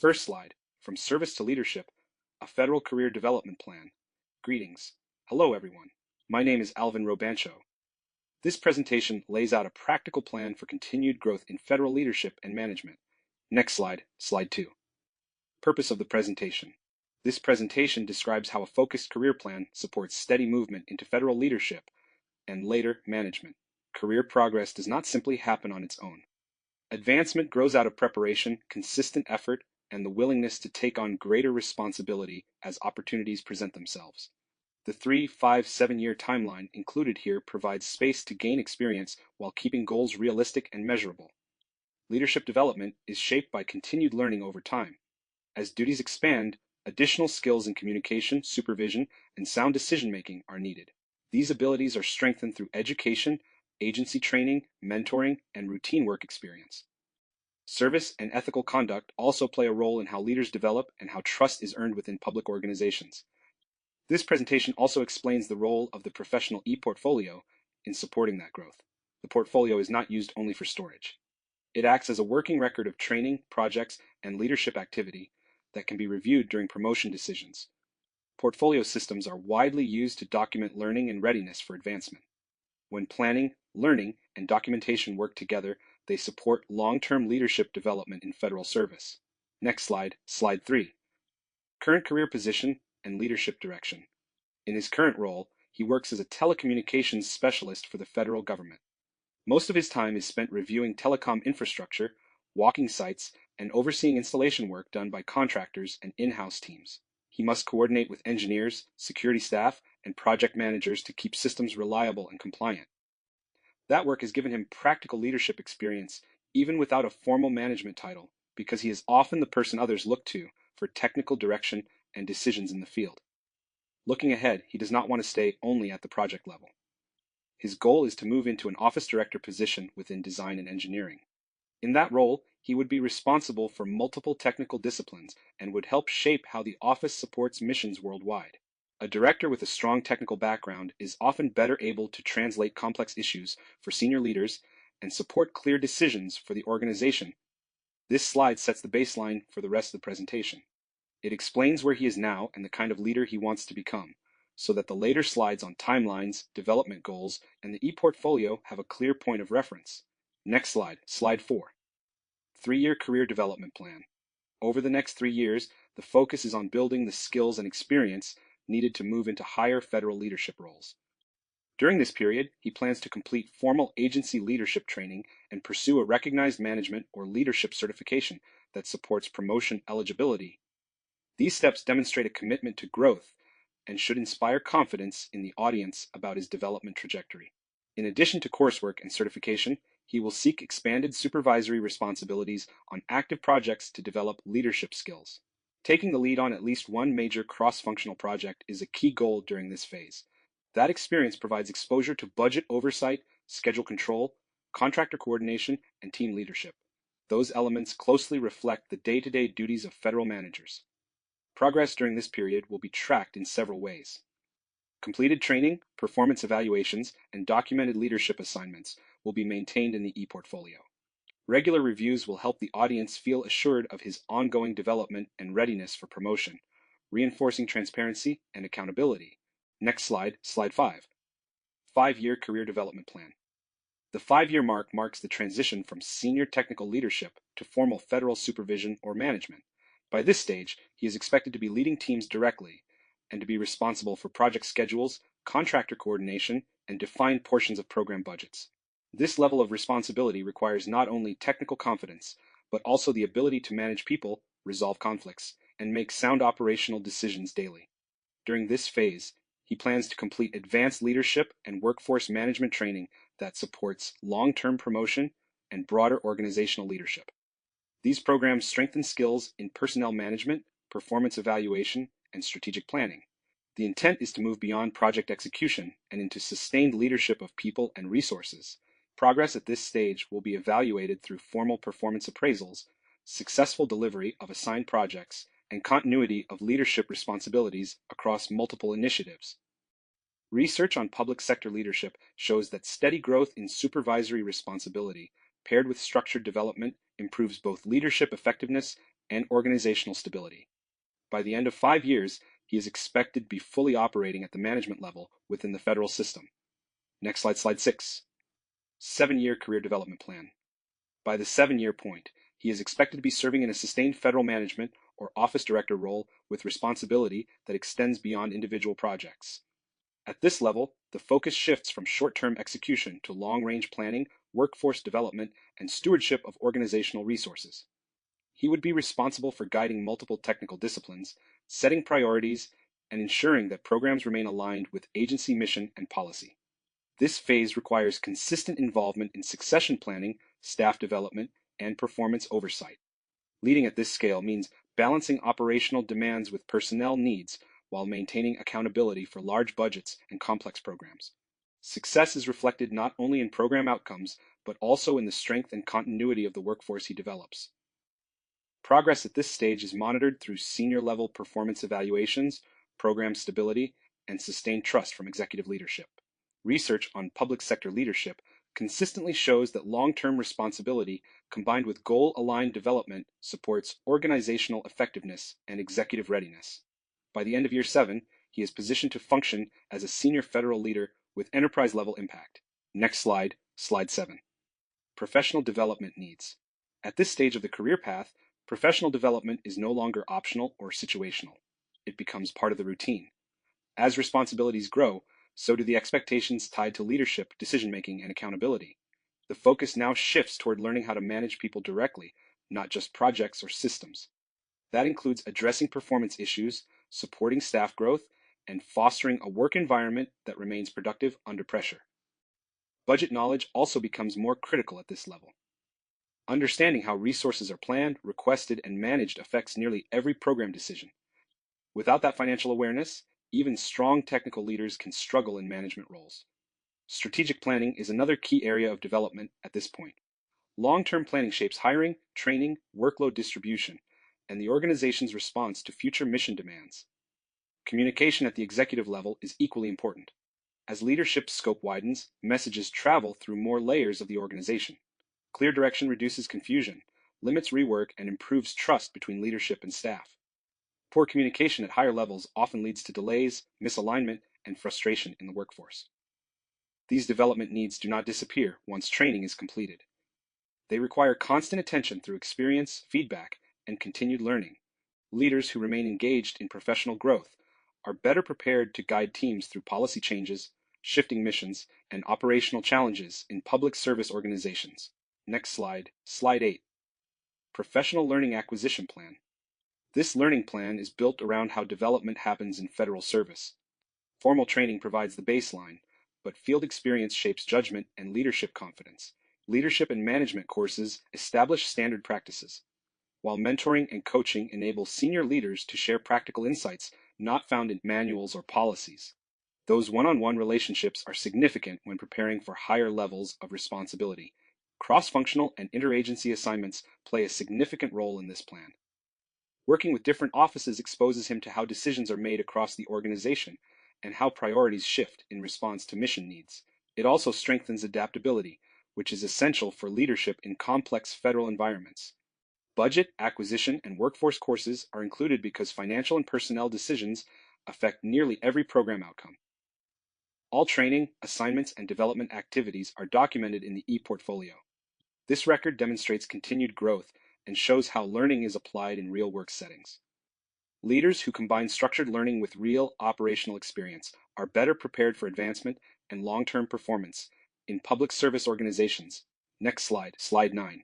First slide, From Service to Leadership, a Federal Career Development Plan. Greetings. Hello, everyone. My name is Alvin Robancho. This presentation lays out a practical plan for continued growth in federal leadership and management. Next slide, slide 2. Purpose of the presentation. This presentation describes how a focused career plan supports steady movement into federal leadership and later management. Career progress does not simply happen on its own. Advancement grows out of preparation, consistent effort, and the willingness to take on greater responsibility as opportunities present themselves. The 3, 5, 7-year timeline included here provides space to gain experience while keeping goals realistic and measurable. Leadership development is shaped by continued learning over time. As duties expand, additional skills in communication, supervision, and sound decision-making are needed. These abilities are strengthened through education, agency training, mentoring, and routine work experience. Service and ethical conduct also play a role in how leaders develop and how trust is earned within public organizations. This presentation also explains the role of the professional e-portfolio in supporting that growth. The portfolio is not used only for storage. It acts as a working record of training, projects, and leadership activity that can be reviewed during promotion decisions. Portfolio systems are widely used to document learning and readiness for advancement. When planning, learning, and documentation work together, they support long-term leadership development in federal service. Next slide, slide 3. Current career position and leadership direction. In his current role, he works as a telecommunications specialist for the federal government. Most of his time is spent reviewing telecom infrastructure, walking sites, and overseeing installation work done by contractors and in-house teams. He must coordinate with engineers, security staff, and project managers to keep systems reliable and compliant. That work has given him practical leadership experience even without a formal management title, because he is often the person others look to for technical direction and decisions in the field. Looking ahead, he does not want to stay only at the project level. His goal is to move into an office director position within design and engineering. In that role, he would be responsible for multiple technical disciplines and would help shape how the office supports missions worldwide. A director with a strong technical background is often better able to translate complex issues for senior leaders and support clear decisions for the organization. This slide sets the baseline for the rest of the presentation. It explains where he is now and the kind of leader he wants to become, so that the later slides on timelines, development goals, and the e-portfolio have a clear point of reference. Next slide, slide 4. 3-year career development plan. Over the next 3 years, the focus is on building the skills and experience needed to move into higher federal leadership roles. During this period, he plans to complete formal agency leadership training and pursue a recognized management or leadership certification that supports promotion eligibility. These steps demonstrate a commitment to growth and should inspire confidence in the audience about his development trajectory. In addition to coursework and certification, he will seek expanded supervisory responsibilities on active projects to develop leadership skills. Taking the lead on at least one major cross-functional project is a key goal during this phase. That experience provides exposure to budget oversight, schedule control, contractor coordination, and team leadership. Those elements closely reflect the day-to-day duties of federal managers. Progress during this period will be tracked in several ways. Completed training, performance evaluations, and documented leadership assignments will be maintained in the e-portfolio. Regular reviews will help the audience feel assured of his ongoing development and readiness for promotion, reinforcing transparency and accountability. Next slide, slide 5. 5-year career development plan. The 5-year mark marks the transition from senior technical leadership to formal federal supervision or management. By this stage, he is expected to be leading teams directly and to be responsible for project schedules, contractor coordination, and defined portions of program budgets. This level of responsibility requires not only technical competence, but also the ability to manage people, resolve conflicts, and make sound operational decisions daily. During this phase, he plans to complete advanced leadership and workforce management training that supports long-term promotion and broader organizational leadership. These programs strengthen skills in personnel management, performance evaluation, and strategic planning. The intent is to move beyond project execution and into sustained leadership of people and resources. Progress at this stage will be evaluated through formal performance appraisals, successful delivery of assigned projects, and continuity of leadership responsibilities across multiple initiatives. Research on public sector leadership shows that steady growth in supervisory responsibility paired with structured development improves both leadership effectiveness and organizational stability. By the end of 5 years, he is expected to be fully operating at the management level within the federal system. Next slide, slide 6. 7-year career development plan. By the 7-year point, he is expected to be serving in a sustained federal management or office director role with responsibility that extends beyond individual projects. At this level, the focus shifts from short-term execution to long-range planning, workforce development, and stewardship of organizational resources. He would be responsible for guiding multiple technical disciplines, setting priorities, and ensuring that programs remain aligned with agency mission and policy. This phase requires consistent involvement in succession planning, staff development, and performance oversight. Leading at this scale means balancing operational demands with personnel needs while maintaining accountability for large budgets and complex programs. Success is reflected not only in program outcomes, but also in the strength and continuity of the workforce he develops. Progress at this stage is monitored through senior-level performance evaluations, program stability, and sustained trust from executive leadership. Research on public sector leadership consistently shows that long-term responsibility combined with goal-aligned development supports organizational effectiveness and executive readiness. By the end of year 7, he is positioned to function as a senior federal leader with enterprise-level impact. Next slide, slide 7. Professional development needs. At this stage of the career path, professional development is no longer optional or situational. It becomes part of the routine. As responsibilities grow, so do the expectations tied to leadership, decision-making, and accountability. The focus now shifts toward learning how to manage people directly, not just projects or systems. That includes addressing performance issues, supporting staff growth, and fostering a work environment that remains productive under pressure. Budget knowledge also becomes more critical at this level. Understanding how resources are planned, requested, and managed affects nearly every program decision. Without that financial awareness, even strong technical leaders can struggle in management roles. Strategic planning is another key area of development at this point. Long-term planning shapes hiring, training, workload distribution, and the organization's response to future mission demands. Communication at the executive level is equally important. As leadership scope widens, messages travel through more layers of the organization. Clear direction reduces confusion, limits rework, and improves trust between leadership and staff. Poor communication at higher levels often leads to delays, misalignment, and frustration in the workforce. These development needs do not disappear once training is completed. They require constant attention through experience, feedback, and continued learning. Leaders who remain engaged in professional growth are better prepared to guide teams through policy changes, shifting missions, and operational challenges in public service organizations. Next slide, slide 8. Professional Learning Acquisition Plan. This learning plan is built around how development happens in federal service. Formal training provides the baseline, but field experience shapes judgment and leadership confidence. Leadership and management courses establish standard practices, while mentoring and coaching enable senior leaders to share practical insights not found in manuals or policies. Those one-on-one relationships are significant when preparing for higher levels of responsibility. Cross-functional and interagency assignments play a significant role in this plan. Working with different offices exposes him to how decisions are made across the organization and how priorities shift in response to mission needs. It also strengthens adaptability, which is essential for leadership in complex federal environments. Budget, acquisition, and workforce courses are included because financial and personnel decisions affect nearly every program outcome. All training, assignments, and development activities are documented in the e-portfolio. This record demonstrates continued growth and shows how learning is applied in real work settings. Leaders who combine structured learning with real operational experience are better prepared for advancement and long-term performance in public service organizations. Next slide, slide 9.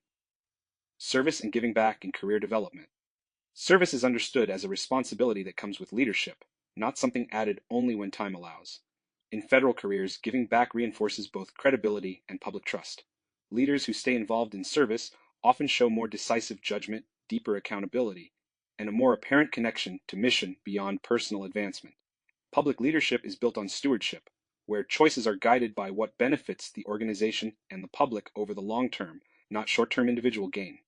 Service and giving back in career development. Service is understood as a responsibility that comes with leadership, not something added only when time allows. In federal careers, giving back reinforces both credibility and public trust. Leaders who stay involved in service often show more decisive judgment, deeper accountability, and a more apparent connection to mission beyond personal advancement. Public leadership is built on stewardship, where choices are guided by what benefits the organization and the public over the long term, not short-term individual gain.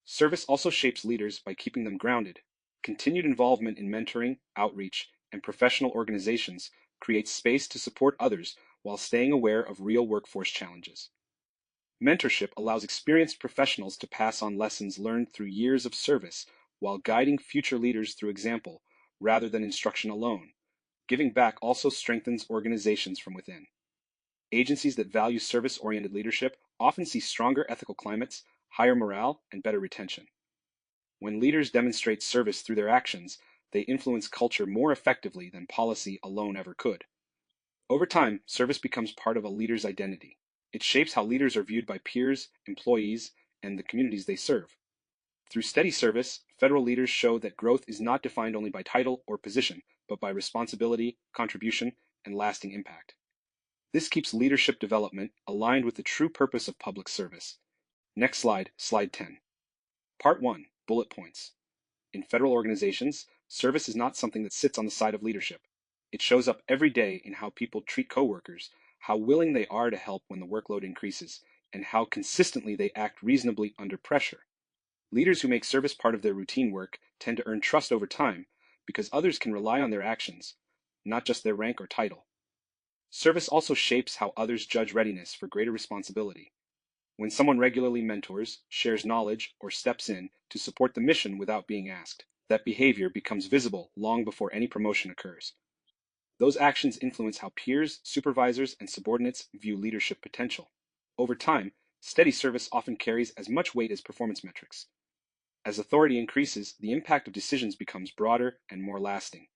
Service also shapes leaders by keeping them grounded. Continued involvement in mentoring, outreach, and professional organizations creates space to support others while staying aware of real workforce challenges. Mentorship allows experienced professionals to pass on lessons learned through years of service while guiding future leaders through example rather than instruction alone. Giving back also strengthens organizations from within. Agencies that value service-oriented leadership often see stronger ethical climates, higher morale, and better retention. When leaders demonstrate service through their actions, they influence culture more effectively than policy alone ever could. Over time, service becomes part of a leader's identity. It shapes how leaders are viewed by peers, employees, and the communities they serve. Through steady service, federal leaders show that growth is not defined only by title or position, but by responsibility, contribution, and lasting impact. This keeps leadership development aligned with the true purpose of public service. Next slide, slide 10. Part 1, Bullet Points. In federal organizations, service is not something that sits on the side of leadership. It shows up every day in how people treat coworkers, how willing they are to help when the workload increases, and how consistently they act reasonably under pressure. Leaders who make service part of their routine work tend to earn trust over time because others can rely on their actions, not just their rank or title. Service also shapes how others judge readiness for greater responsibility. When someone regularly mentors, shares knowledge, or steps in to support the mission without being asked, that behavior becomes visible long before any promotion occurs. Those actions influence how peers, supervisors, and subordinates view leadership potential. Over time, steady service often carries as much weight as performance metrics. As authority increases, the impact of decisions becomes broader and more lasting.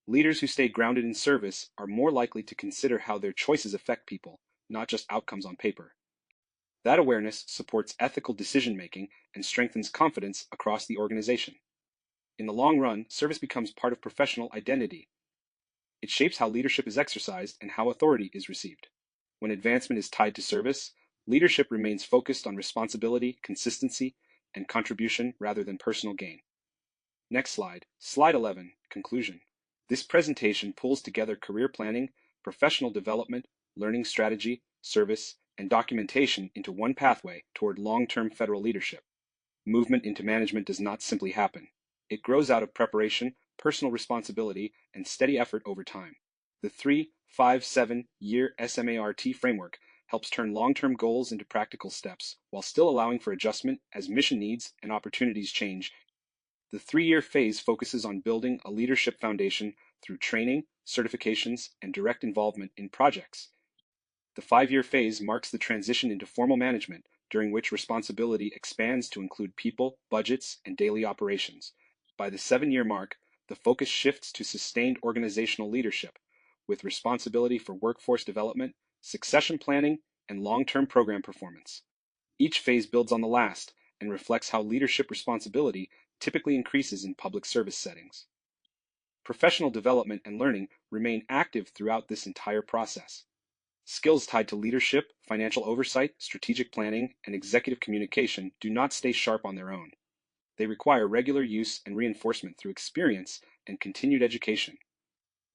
Leaders who stay grounded in service are more likely to consider how their choices affect people, not just outcomes on paper. That awareness supports ethical decision-making and strengthens confidence across the organization. In the long run, service becomes part of professional identity. It shapes how leadership is exercised and how authority is received. When advancement is tied to service, leadership remains focused on responsibility, consistency, and contribution rather than personal gain. Next slide, slide 11, conclusion. This presentation pulls together career planning, professional development, learning strategy, service, and documentation into one pathway toward long-term federal leadership. Movement into management does not simply happen. It grows out of preparation, personal responsibility, and steady effort over time. The 3-5-7-year SMART framework helps turn long-term goals into practical steps while still allowing for adjustment as mission needs and opportunities change. The 3-year phase focuses on building a leadership foundation through training, certifications, and direct involvement in projects. The 5-year phase marks the transition into formal management, during which responsibility expands to include people, budgets, and daily operations. By the 7-year mark, the focus shifts to sustained organizational leadership, with responsibility for workforce development, succession planning, and long-term program performance. Each phase builds on the last and reflects how leadership responsibility typically increases in public service settings. Professional development and learning remain active throughout this entire process. Skills tied to leadership, financial oversight, strategic planning, and executive communication do not stay sharp on their own. They require regular use and reinforcement through experience and continued education.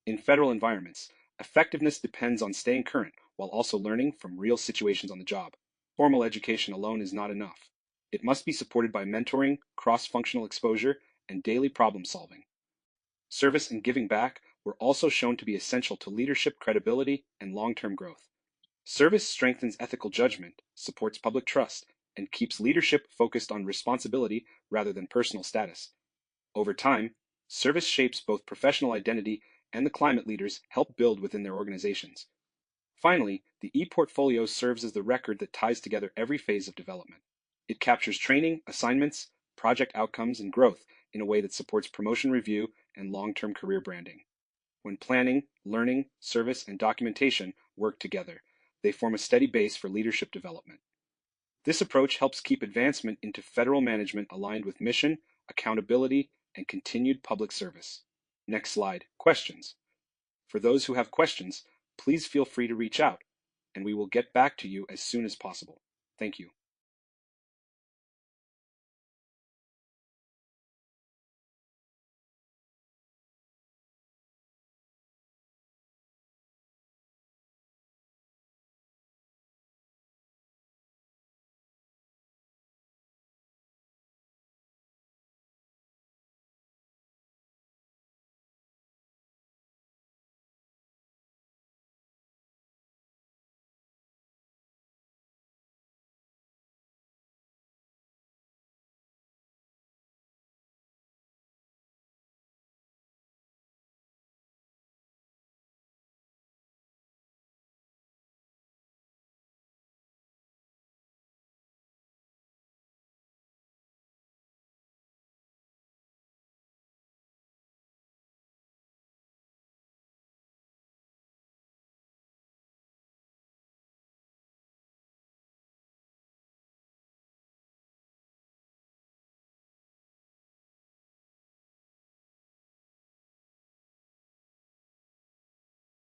In federal environments, effectiveness depends on staying current while also learning from real situations on the job. Formal education alone is not enough. It must be supported by mentoring, cross-functional exposure, and daily problem solving. Service and giving back were also shown to be essential to leadership credibility and long-term growth. Service strengthens ethical judgment, supports public trust, and keeps leadership focused on responsibility rather than personal status. Over time, service shapes both professional identity and the climate leaders help build within their organizations. Finally, the e-portfolio serves as the record that ties together every phase of development. It captures training, assignments, project outcomes, and growth in a way that supports promotion review and long-term career branding. When planning, learning, service, and documentation work together, they form a steady base for leadership development. This approach helps keep advancement into federal management aligned with mission, accountability, and continued public service. Next slide, questions. For those who have questions, please feel free to reach out, and we will get back to you as soon as possible. Thank you.